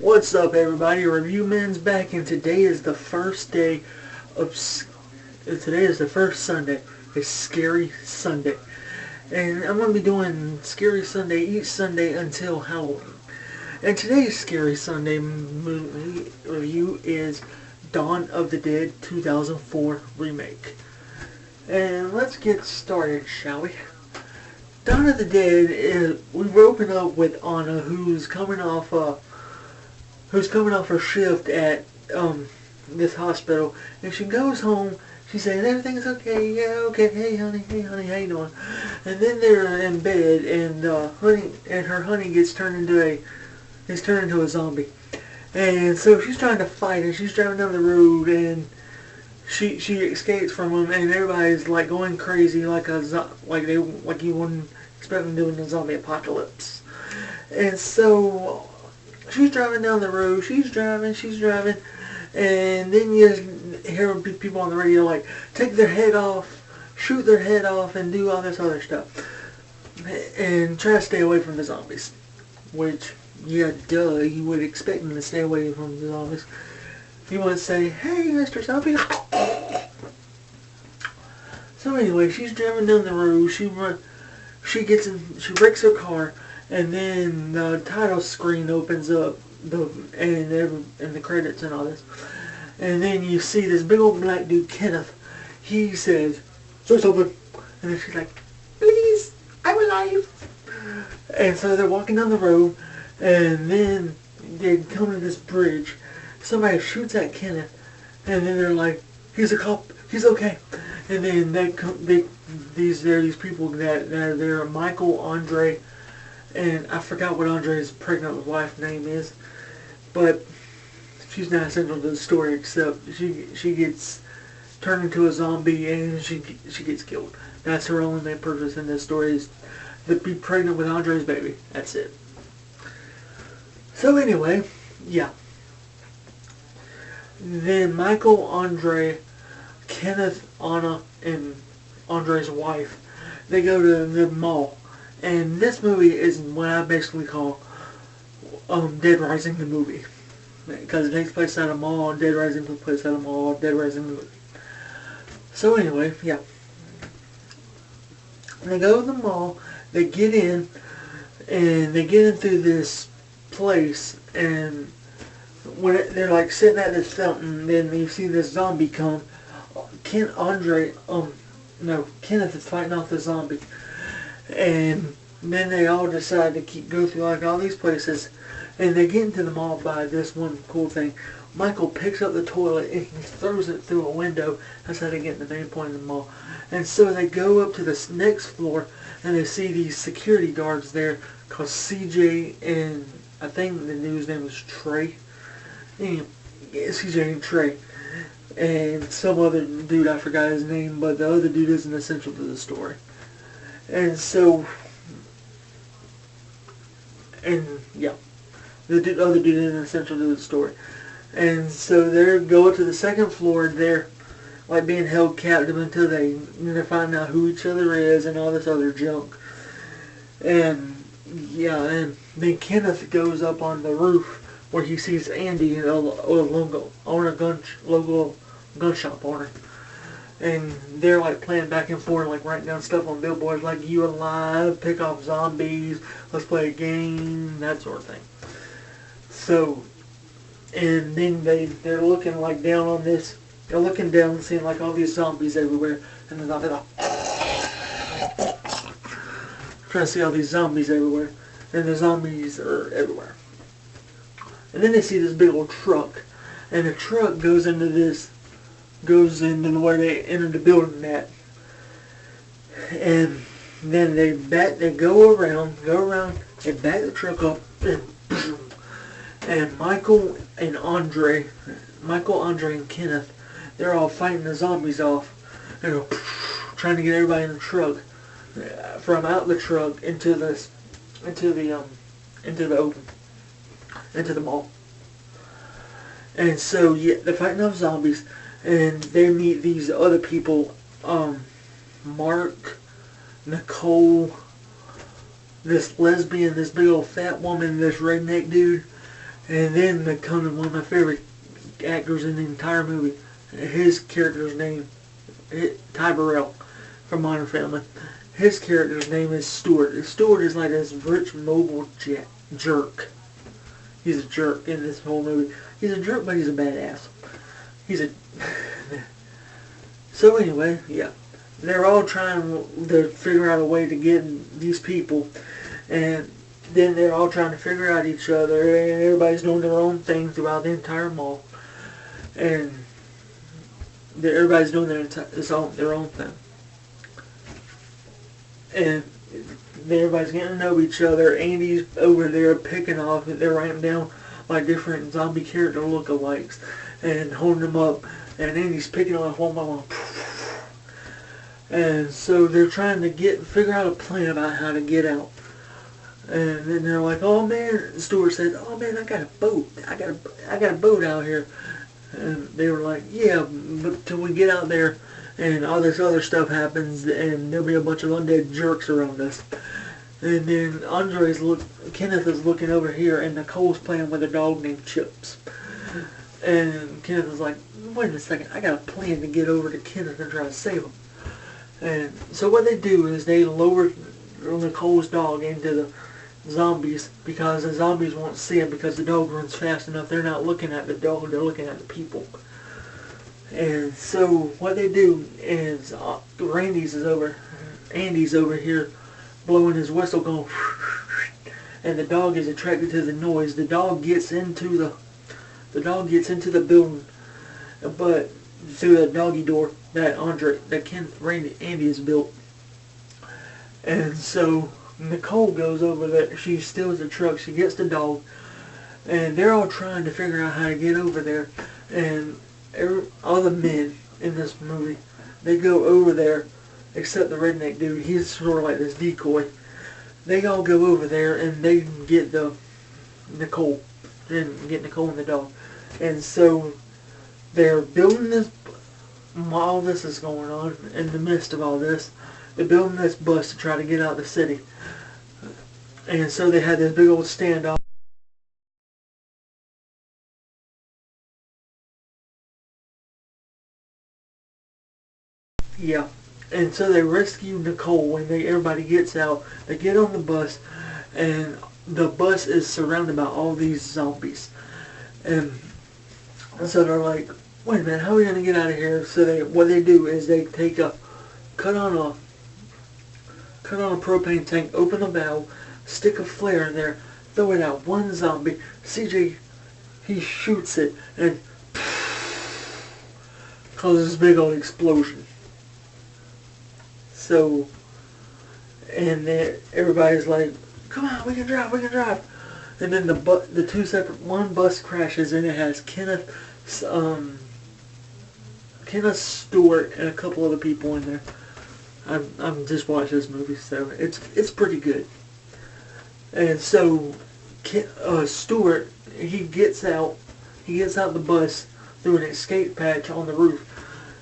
What's up, everybody? Review Man's back, and today is the first day of. Today is the first Sunday. It's Scary Sunday, and I'm gonna be doing Scary Sunday each Sunday until Halloween. And today's Scary Sunday movie review is Dawn of the Dead 2004 remake. And let's get started, shall we? Dawn of the Dead is we open up with Anna, who's coming off her shift at this hospital, and she goes home. She's saying everything's okay, yeah, okay, hey honey, how you doing? And then they're in bed, and her honey gets turned into a zombie, and so she's trying to fight, and she's driving down the road, and she escapes from them, and everybody's like going crazy, like you wouldn't expect them doing a zombie apocalypse, and so. She's driving down the road. She's driving, and then you hear people on the radio like take their head off, shoot their head off, and do all this other stuff, and try to stay away from the zombies. Which, yeah, duh, you would expect them to stay away from the zombies. You wouldn't say, "Hey, Mr. Zombie." So anyway, she's driving down the road. She breaks her car. And then the title screen opens up, and the credits and all this. And then you see this big old black dude, Kenneth. He says, "Say something." And then she's like, "Please, I'm alive." And so they're walking down the road, and then they come to this bridge. Somebody shoots at Kenneth, and then they're like, "He's a cop. He's okay." And then these people that are there, Michael, Andre. And I forgot what Andre's pregnant wife's name is, but she's not essential to the story except she gets turned into a zombie and she gets killed. That's her only main purpose in this story is to be pregnant with Andre's baby. That's it. So anyway, yeah. Then Michael, Andre, Kenneth, Anna, and Andre's wife, they go to the mall. And this movie is what I basically call Dead Rising the movie. Because it takes place at a mall, Dead Rising takes place at a mall, Dead Rising the movie. So anyway, yeah. They go to the mall, they get in, and they get into this place, and when they're like sitting at this fountain, then you see this zombie come. Kenneth is fighting off the zombie. And then they all decide to go through like all these places, and they get into the mall by this one cool thing. Michael picks up the toilet and he throws it through a window. That's how they get to the main point of the mall. And so they go up to this next floor, and they see these security guards there called CJ and I think the dude's name is Trey. Yeah, CJ and Trey. And some other dude, I forgot his name, but the other dude isn't essential to the story. And so, yeah, the other dude isn't essential to the story. And so they go up to the second floor, and they're like being held captive until they find out who each other is and all this other junk. And yeah, and then Kenneth goes up on the roof where he sees Andy, a local gun shop owner. And they're like playing back and forth, like writing down stuff on billboards like "You alive, pick off zombies, let's play a game," that sort of thing. So, and then they're looking like down on this. They're looking down and seeing like all these zombies everywhere, and then they're like trying to see all these zombies everywhere, and the zombies are everywhere. And then they see this big old truck, and the truck goes into where they entered the building at. And then they go around, they back the truck up, and Michael, Andre and Kenneth, they're all fighting the zombies off. They're trying to get everybody in the truck, from out the truck into the mall. And so yeah, they're fighting off zombies. And they meet these other people, Mark, Nicole, this lesbian, this big old fat woman, this redneck dude, And then they come to one of my favorite actors in the entire movie. His character's name, Ty Burrell from Modern Family. His character's name is Stuart. Stuart is like this rich mobile jerk. He's a jerk in this whole movie. He's a jerk, but he's a badass. He's a... So anyway, yeah. They're all trying to figure out a way to get these people. And then they're all trying to figure out each other. And everybody's doing their own thing throughout the entire mall. And everybody's doing their own thing. And everybody's getting to know each other. Andy's over there picking off. They're writing down like different zombie character lookalikes and holding them up. And Andy's picking off one by one. And so they're trying to figure out a plan about how to get out. And then they're like, "Oh man," Stuart says, "Oh man, I got a boat. I got a boat out here." And they were like, "Yeah, but till we get out there and all this other stuff happens and there'll be a bunch of undead jerks around us." And then Kenneth is looking over here and Nicole's playing with a dog named Chips. And Kenneth is like, "Wait a second, I got a plan to get over to Kenneth and try to save him." And so what they do is they lower Nicole's dog into the zombies because the zombies won't see him because the dog runs fast enough. They're not looking at the dog, they're looking at the people. And so what they do is Andy's over here blowing his whistle going and the dog is attracted to the noise. The dog gets into the building, but through the doggy door that Andy has built. And so Nicole goes over there. She steals the truck. She gets the dog, and they're all trying to figure out how to get over there. And all the men in this movie, they go over there, except the redneck dude. He's sort of like this decoy. They all go over there and they get Nicole and the dog. And so they're building this. All this is going on in the midst of all this. They're building this bus to try to get out of the city. And so they had this big old standoff. Yeah. And so they rescue Nicole when everybody gets out. They get on the bus and the bus is surrounded by all these zombies. And so they're like, "Wait a minute, how are we going to get out of here?" So what they do is they take cut on a propane tank, open a valve, stick a flare in there, throw it out. One zombie, CJ, he shoots it and causes this big old explosion. So, and then everybody's like, "Come on, we can drive. And then one bus crashes and it has Kenneth Stewart and a couple other people in there. I'm just watching this movie, so it's pretty good. And so Stewart, he gets out the bus through an escape hatch on the roof,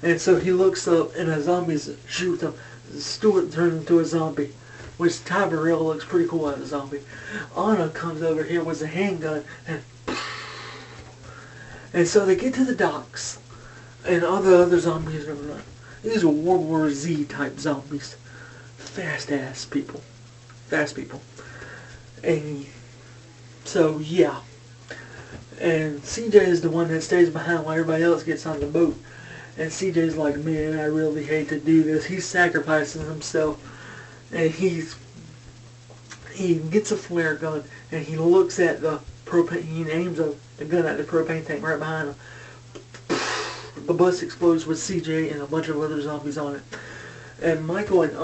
and so he looks up and a zombie shoots him. Stewart turns into a zombie, which Ty Burrell looks pretty cool as a zombie. Anna comes over here with a handgun and so they get to the docks. And all the other zombies are like, these are World War Z type zombies. Fast people. And so, yeah. And CJ is the one that stays behind while everybody else gets on the boat. And CJ's like, "Man, I really hate to do this." He's sacrificing himself. And he gets a flare gun and he looks at the propane. He aims the gun at the propane tank right behind him. The bus explodes with CJ and a bunch of other zombies on it. And Michael and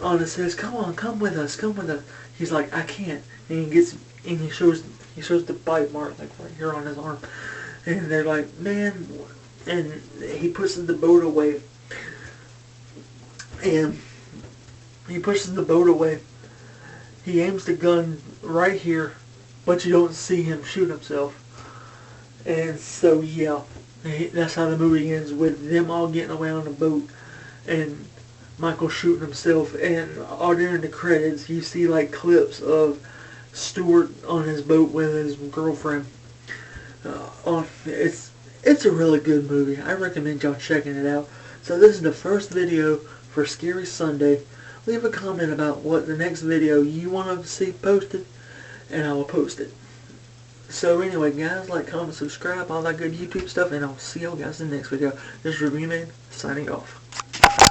Anna says, come with us. He's like, "I can't." And he shows the bite mark like right here on his arm. And they're like, "Man," and he pushes the boat away. And he pushes the boat away. He aims the gun right here, but you don't see him shoot himself. And so, yeah, that's how the movie ends, with them all getting away on the boat and Michael shooting himself. And all during the credits, you see like clips of steward on his boat with his girlfriend. It's a really good movie. I recommend y'all checking it out. So this is the first video for Scary Sunday. Leave a comment about what the next video you want to see posted, and I will post it. So anyway, guys, like, comment, subscribe, all that good YouTube stuff, and I'll see y'all guys in the next video. This is Review Man, signing off.